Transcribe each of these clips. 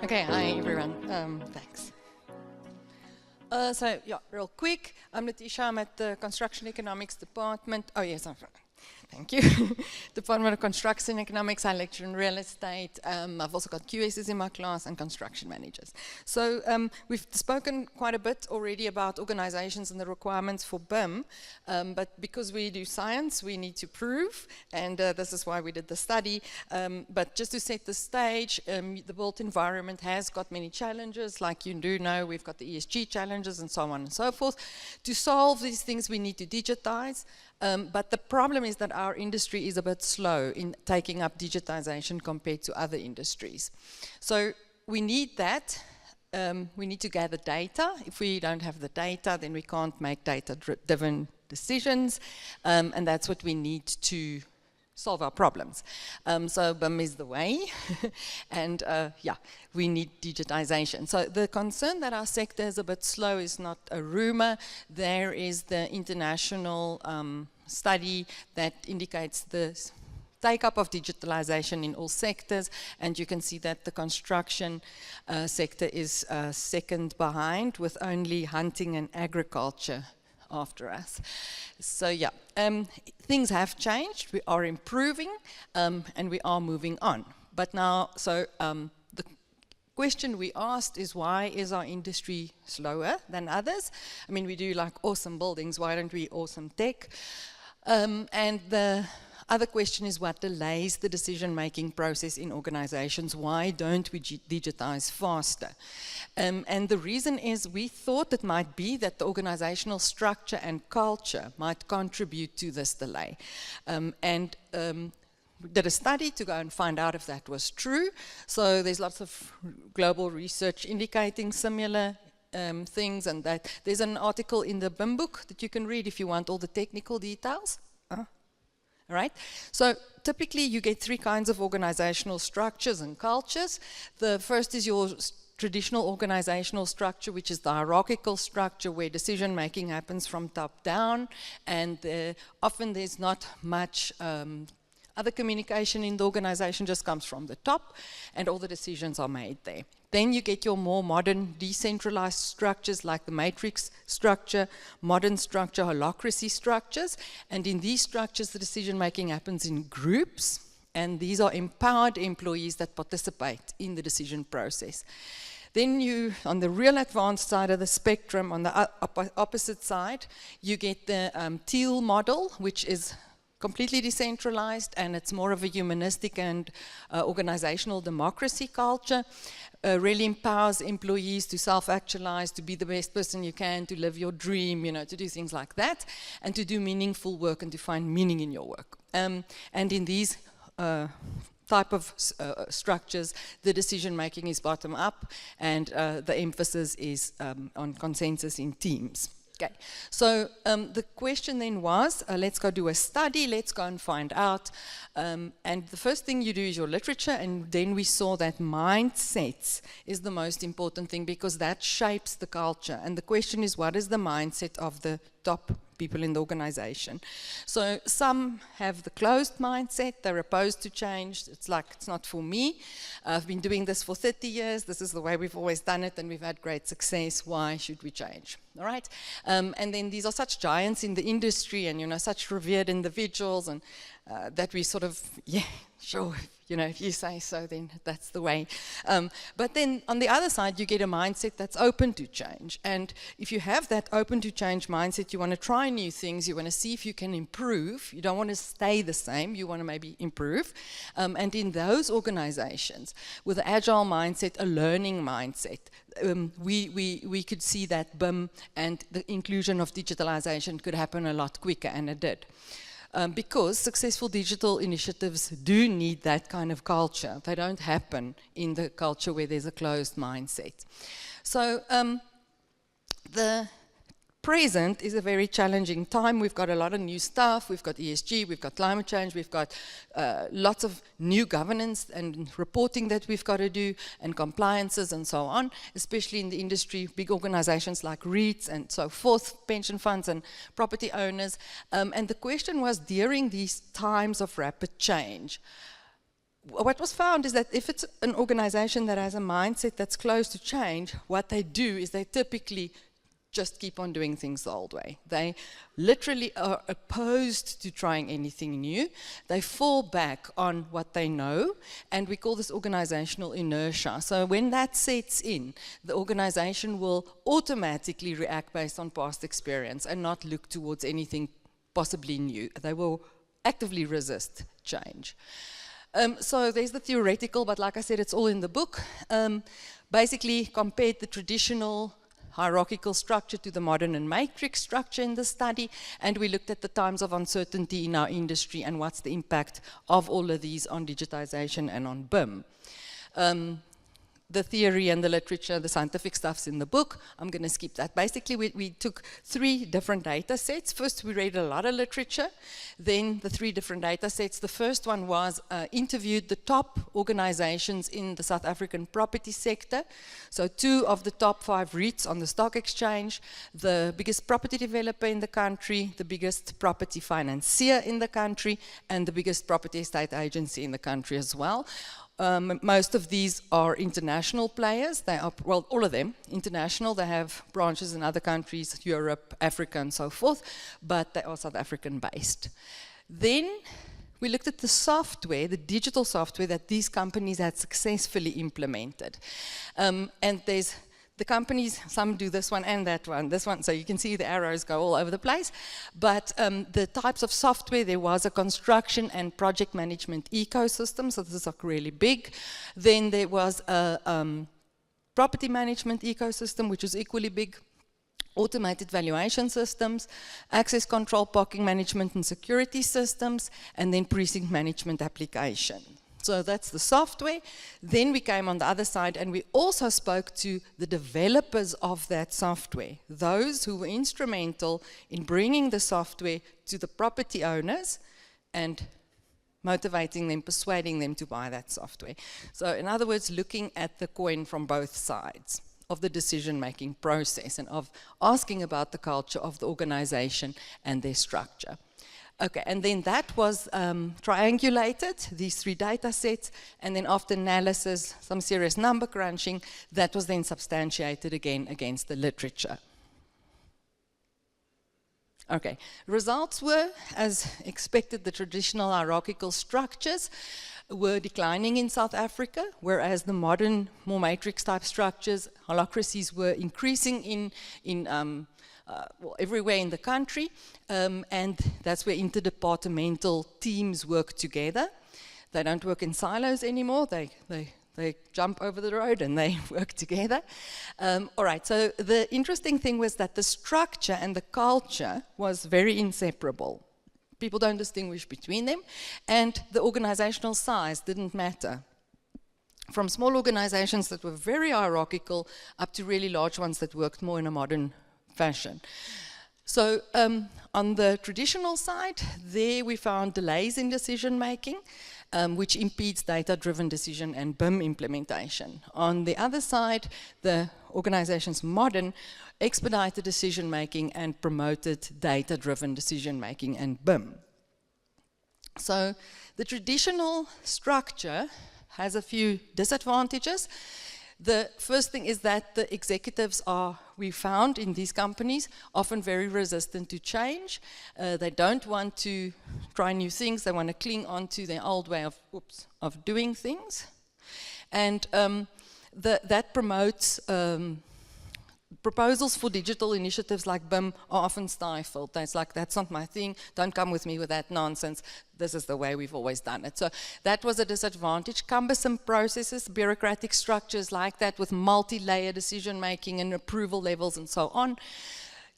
Okay, hi everyone. Thanks. So, yeah, real quick. I'm Laetitia. I'm at the Construction Economics Department. Oh, yes, thank you. Department of Construction Economics. I lecture in real estate. I've also got QSs in my class and construction managers. So we've spoken quite a bit already about organizations and the requirements for BIM, but because we do science, we need to prove, and this is why we did the study. But just to set the stage, the built environment has got many challenges. Like you do know, we've got the ESG challenges and so on and so forth. To solve these things, we need to digitize. But the problem is that our industry is a bit slow in taking up digitization compared to other industries. So we need that. We need to gather data. If we don't have the data, then we can't make data-driven decisions. And that's what we need to solve our problems. So BIM is the way. And yeah, we need digitization. So the concern that our sector is a bit slow is not a rumor. There is the international study that indicates the take-up of digitalization in all sectors, and you can see that the construction sector is second behind, with only hunting and agriculture after us. So yeah, things have changed, we are improving, and we are moving on. But now, so the question we asked is, why is our industry slower than others? I mean, we do like awesome buildings, why don't we awesome tech? And the other question is, what delays the decision-making process in organizations? Why don't we digitize faster? And the reason is, we thought it might be that the organizational structure and culture might contribute to this delay. We did a study to go and find out if that was true. So there's lots of global research indicating similar things, and that there's an article in the BIM book that you can read if you want all the technical details. All right, so typically you get three kinds of organizational structures and cultures. The first is your traditional organizational structure, which is the hierarchical structure where decision making happens from top down, and often there's not much other communication in the organization, just comes from the top, and all the decisions are made there. Then you get your more modern decentralized structures like the matrix structure, modern structure, holacracy structures, and in these structures the decision making happens in groups, and these are empowered employees that participate in the decision process. Then you, on the real advanced side of the spectrum, on the opposite side, you get the teal model, which is completely decentralized, and it's more of a humanistic and organizational democracy culture. Really empowers employees to self-actualize, to be the best person you can, to live your dream, you know, to do things like that, and to do meaningful work and to find meaning in your work. And in these type of structures, the decision-making is bottom-up, and the emphasis is on consensus in teams. Okay, so the question then was, let's go do a study, let's go and find out. And the first thing you do is your literature, and then we saw that mindsets is the most important thing, because that shapes the culture. And the question is, what is the mindset of the top people in the organization? So some have the closed mindset, they're opposed to change. It's like, it's not for me. I've been doing this for 30 years, this is the way we've always done it, and we've had great success, why should we change? All right? And then these are such giants in the industry, and you know, such revered individuals, and that we sort of, yeah, sure, you know, if you say so, then that's the way. But then on the other side, you get a mindset that's open to change. And if you have that open to change mindset, you want to try new things, you want to see if you can improve. You don't want to stay the same, you want to maybe improve. And in those organizations, with an agile mindset, a learning mindset, we could see that BIM and the inclusion of digitalization could happen a lot quicker, and it did. Because successful digital initiatives do need that kind of culture. They don't happen in the culture where there's a closed mindset. So the present is a very challenging time. We've got a lot of new stuff. We've got ESG, we've got climate change, we've got lots of new governance and reporting that we've got to do, and compliances and so on, especially in the industry, big organizations like REITs and so forth, pension funds and property owners. And the question was, during these times of rapid change, what was found is that if it's an organization that has a mindset that's close to change, what they do is they typically just keep on doing things the old way. They literally are opposed to trying anything new. They fall back on what they know, and we call this organizational inertia. So when that sets in, the organization will automatically react based on past experience and not look towards anything possibly new. They will actively resist change. So there's the theoretical, but like I said, it's all in the book. Basically compared the traditional hierarchical structure to the modern and matrix structure in the study, and we looked at the times of uncertainty in our industry and what's the impact of all of these on digitization and on BIM. The theory and the literature, the scientific stuff's in the book. I'm going to skip that. Basically, we took 3 different data sets. First, we read a lot of literature. Then the 3 different data sets. The first one was interviewed the top organizations in the South African property sector. So 2 of the top 5 REITs on the stock exchange, the biggest property developer in the country, the biggest property financier in the country, and the biggest property estate agency in the country as well. Most of these are international players. They are, well, all of them international. They have branches in other countries, Europe, Africa, and so forth, but they are South African based. Then we looked at the software, the digital software that these companies had successfully implemented. And there's the companies, some do this one and that one, this one, so you can see the arrows go all over the place. But the types of software, there was a construction and project management ecosystem, so this is like really big. Then there was a property management ecosystem, which was equally big. Automated valuation systems, access control, parking management and security systems, and then precinct management application. So that's the software. Then we came on the other side and we also spoke to the developers of that software, those who were instrumental in bringing the software to the property owners and motivating them, persuading them to buy that software. So in other words, looking at the coin from both sides of the decision-making process and of asking about the culture of the organization and their structure. Okay, and then that was triangulated, these 3 data sets, and then after analysis, some serious number crunching, that was then substantiated again against the literature. Okay, results were, as expected, the traditional hierarchical structures were declining in South Africa, whereas the modern, more matrix-type structures, holacracies, were increasing well, everywhere in the country, and that's where interdepartmental teams work together. They don't work in silos anymore. They jump over the road and they work together. All right, so the interesting thing was that the structure and the culture was very inseparable. People don't distinguish between them, and the organizational size didn't matter. From small organizations that were very hierarchical up to really large ones that worked more in a modern fashion. So on the traditional side, there we found delays in decision making, which impedes data-driven decision and BIM implementation. On the other side, the organization's modern expedited decision making and promoted data-driven decision making and BIM. So the traditional structure has a few disadvantages. The first thing is that the executives are, we found in these companies, often very resistant to change. They don't want to try new things. They want to cling on to their old way of doing things. And that promotes proposals for digital initiatives like BIM are often stifled. It's like, that's not my thing, don't come with me with that nonsense, this is the way we've always done it. So that was a disadvantage. Cumbersome processes, bureaucratic structures like that with multi-layer decision making and approval levels and so on,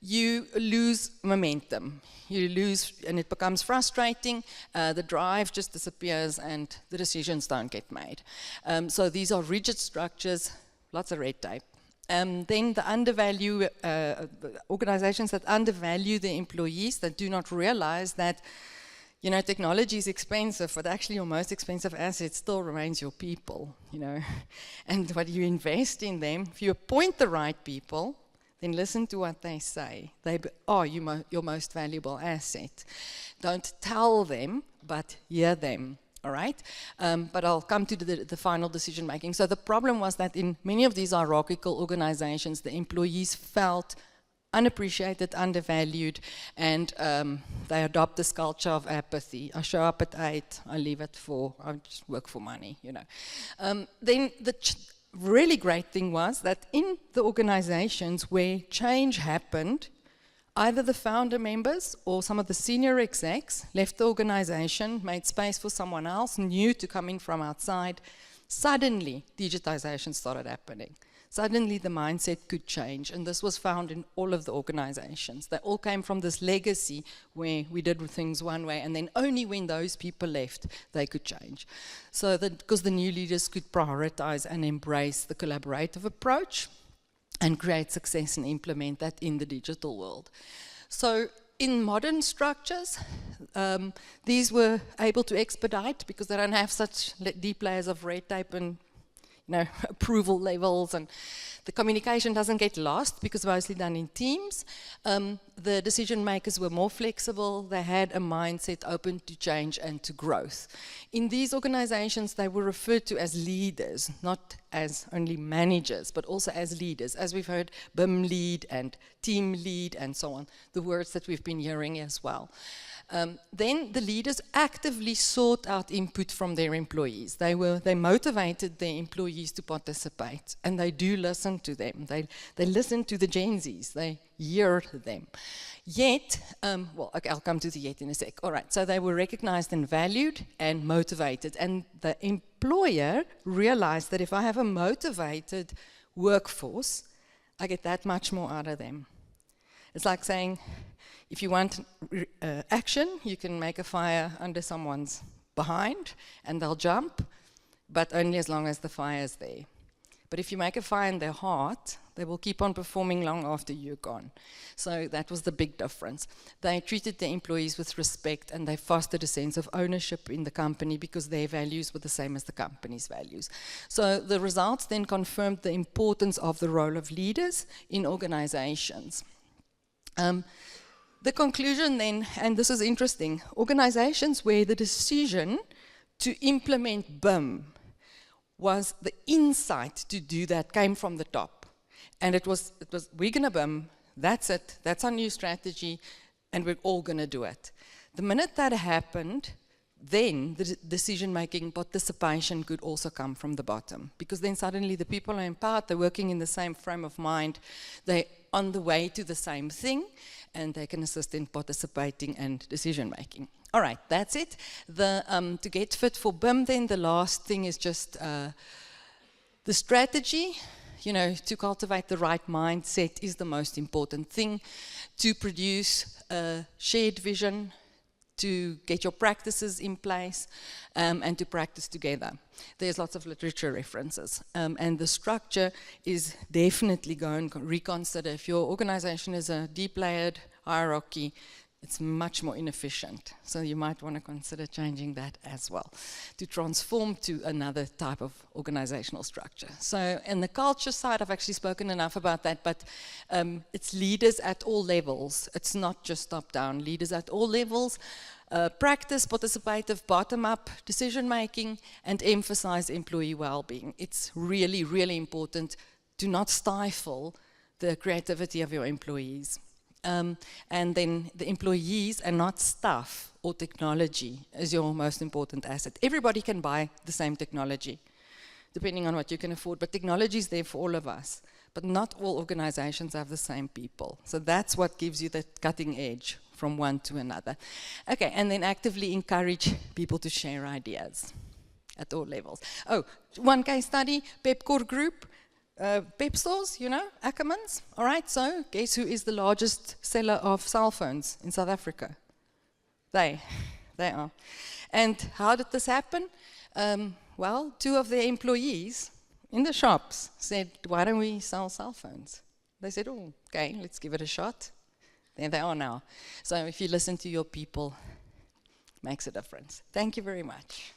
you lose momentum. You lose, and it becomes frustrating, the drive just disappears and the decisions don't get made. So these are rigid structures, lots of red tape. Then the undervalue, organizations that undervalue their employees, that do not realize that, you know, technology is expensive, but actually your most expensive asset still remains your people, you know. And what you invest in them, if you appoint the right people, then listen to what they say. They are your most valuable asset. Don't tell them, but hear them. all right? But I'll come to the final decision making. So the problem was that in many of these hierarchical organizations, the employees felt unappreciated, undervalued, and they adopt this culture of apathy. I show up at 8, I leave at 4, I just work for money, you know. Then the really great thing was that in the organizations where change happened, either the founder members or some of the senior execs left the organization, made space for someone else, new to come in from outside. Suddenly, digitization started happening. Suddenly, the mindset could change, and this was found in all of the organizations. They all came from this legacy where we did things one way, and then only when those people left, they could change. So that because the new leaders could prioritize and embrace the collaborative approach, and create success and implement that in the digital world. So in modern structures, these were able to expedite because they don't have such deep layers of red tape and approval levels, and the communication doesn't get lost because mostly done in teams. The decision makers were more flexible, they had a mindset open to change and to growth. In these organizations, they were referred to as leaders, not as only managers, but also as leaders. As we've heard, BIM lead and team lead and so on, the words that we've been hearing as well. Then the leaders actively sought out input from their employees. They motivated their employees to participate, and they do listen to them. They listen to the Gen Zs. They hear them. Yet, well, okay, I'll come to the yet in a sec. All right, so they were recognized and valued and motivated, and the employer realized that if I have a motivated workforce, I get that much more out of them. It's like saying, if you want action, you can make a fire under someone's behind and they'll jump, but only as long as the fire is there. But if you make a fire in their heart, they will keep on performing long after you're gone. So that was the big difference. They treated their employees with respect, and they fostered a sense of ownership in the company because their values were the same as the company's values. So the results then confirmed the importance of the role of leaders in organizations. The conclusion then, and this is interesting, organizations where the decision to implement BIM was the insight to do that came from the top. And it was we're gonna BIM, that's it, that's our new strategy, and we're all gonna do it. The minute that happened, then the decision-making participation could also come from the bottom, because then suddenly the people are empowered, they're working in the same frame of mind, they're on the way to the same thing, and they can assist in participating and decision-making. All right, that's it. To get fit for BIM, then the last thing is just the strategy. To cultivate the right mindset is the most important thing. To produce a shared vision, to get your practices in place, and to practice together. There's lots of literature references. And the structure is definitely going to reconsider. If your organization is a deep layered hierarchy, it's much more inefficient. So you might want to consider changing that as well, to transform to another type of organizational structure. So in the culture side, I've actually spoken enough about that, but it's leaders at all levels. It's not just top-down, leaders at all levels. Practice participative bottom-up decision-making and emphasize employee well-being. It's really, really important to not stifle the creativity of your employees. And then the employees and not staff or technology is your most important asset. Everybody can buy the same technology, depending on what you can afford, but technology is there for all of us. But not all organizations have the same people. So that's what gives you that cutting edge from one to another. Okay, and then actively encourage people to share ideas at all levels. Oh, one case study, Pepkor Group. Pep stores, Ackermans. All right, so guess who is the largest seller of cell phones in South Africa? They are. And how did this happen? Well, 2 of their employees in the shops said, why don't we sell cell phones? They said, oh, okay, let's give it a shot. There they are now. So if you listen to your people, it makes a difference. Thank you very much.